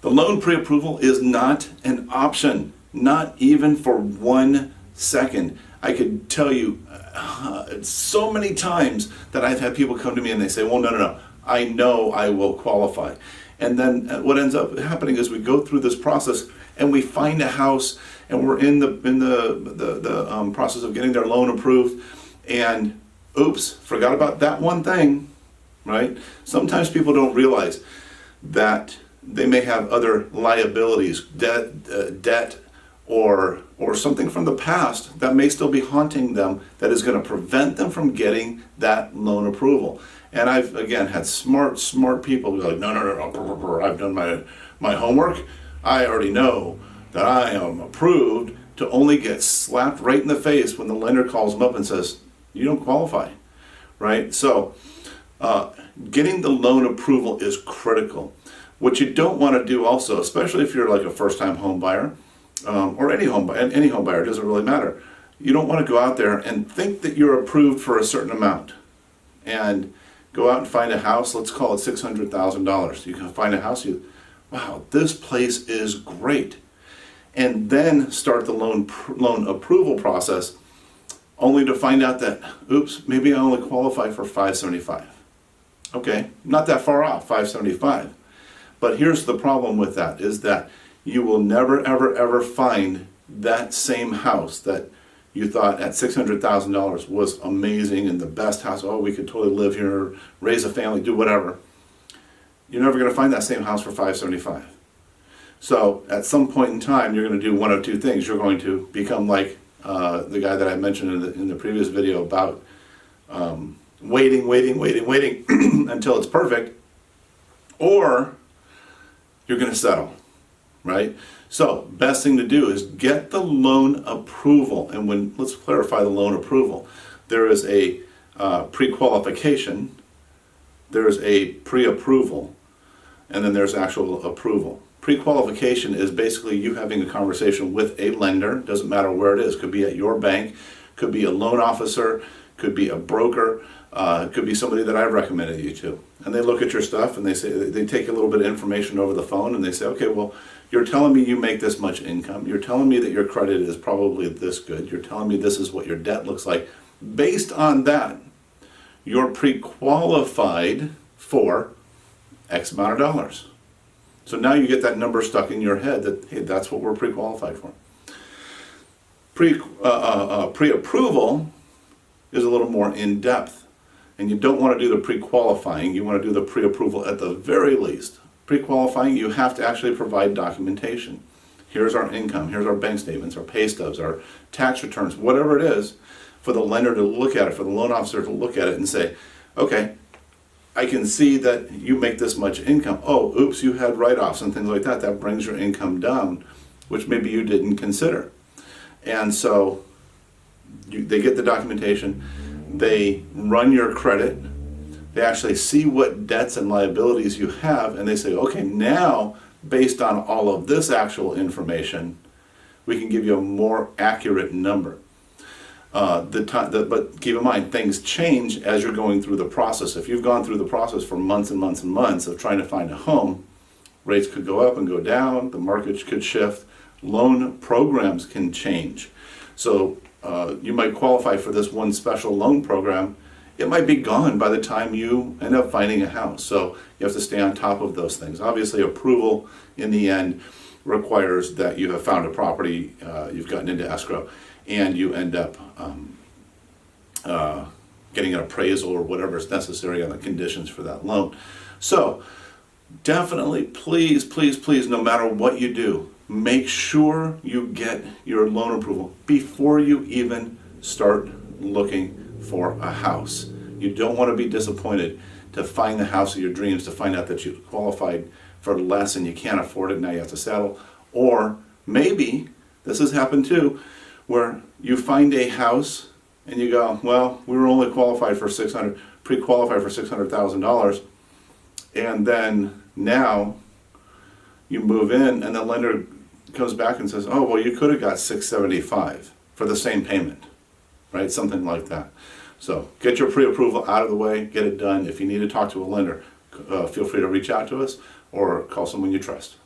The loan pre-approval is not an option, not even for 1 second. I could tell you so many times that I've had people come to me and they say, well, no, I know I will qualify. And then what ends up happening is we go through this process and we find a house and we're in the process of getting their loan approved, and oops, forgot about that one thing, right? Sometimes people don't realize that they may have other liabilities, debt, or something from the past that may still be haunting them that is going to prevent them from getting that loan approval. And I've, again, had smart people be like, no, I've done my homework. I already know that I am approved, to only get slapped right in the face when the lender calls them up and says, you don't qualify, right? So getting the loan approval is critical. What you don't want to do also, especially if you're like a first-time home buyer, or any home buyer, it doesn't really matter. You don't want to go out there and think that you're approved for a certain amount and go out and find a house, let's call it $600,000. You can find a house, wow, this place is great. And then start the loan approval process, only to find out that, oops, maybe I only qualify for $575. Okay, not that far off, $575. But here's the problem with that, is that you will never, ever find that same house that you thought at $600,000 was amazing and the best house. Oh, we could totally live here, raise a family, do whatever. You're never going to find that same house for $575. So at some point in time, you're going to do one of two things. You're going to become like the guy that I mentioned in the previous video about waiting until it's perfect, or you're going to settle, right? So best thing to do is get the loan approval. And let's clarify the loan approval. There is a pre-qualification, there's a pre-approval, and then there's actual approval. Pre-qualification is basically you having a conversation with a lender, doesn't matter where it is, could be at your bank, could be a loan officer, could be a broker, could be somebody that I've recommended you to. And they look at your stuff and they take a little bit of information over the phone and they say, okay, well, you're telling me you make this much income, you're telling me that your credit is probably this good, you're telling me this is what your debt looks like. Based on that, you're pre-qualified for X amount of dollars. So now you get that number stuck in your head that, hey, that's what we're pre-qualified for. Pre-approval is a little more in-depth. And you don't want to do the pre-qualifying, you want to do the pre-approval at the very least. Pre-qualifying, you have to actually provide documentation. Here's our income, here's our bank statements, our pay stubs, our tax returns, whatever it is, for the lender to look at it, for the loan officer to look at it and say, okay, I can see that you make this much income. Oh, oops, you had write-offs and things like that. That brings your income down, which maybe you didn't consider. And so they get the documentation, they run your credit, they actually see what debts and liabilities you have, and they say, okay, now, based on all of this actual information, we can give you a more accurate number. But keep in mind, things change as you're going through the process. If you've gone through the process for months and months and months of trying to find a home, rates could go up and go down, the market could shift, loan programs can change. So you might qualify for this one special loan program. It might be gone by the time you end up finding a house. So you have to stay on top of those things. Obviously, approval in the end requires that you have found a property, you've gotten into escrow, and you end up getting an appraisal or whatever is necessary on the conditions for that loan. So definitely, please, no matter what you do, make sure you get your loan approval before you even start looking for a house. You don't want to be disappointed to find the house of your dreams, to find out that you qualified for less and you can't afford it, now you have to settle. Or maybe, this has happened too, where you find a house and you go, well, we were only qualified for pre-qualified for $600,000, and then now you move in and the lender comes back and says, oh, well, you could have got $675 for the same payment, right? Something like that. So get your pre-approval out of the way, get it done. If you need to talk to a lender, feel free to reach out to us or call someone you trust.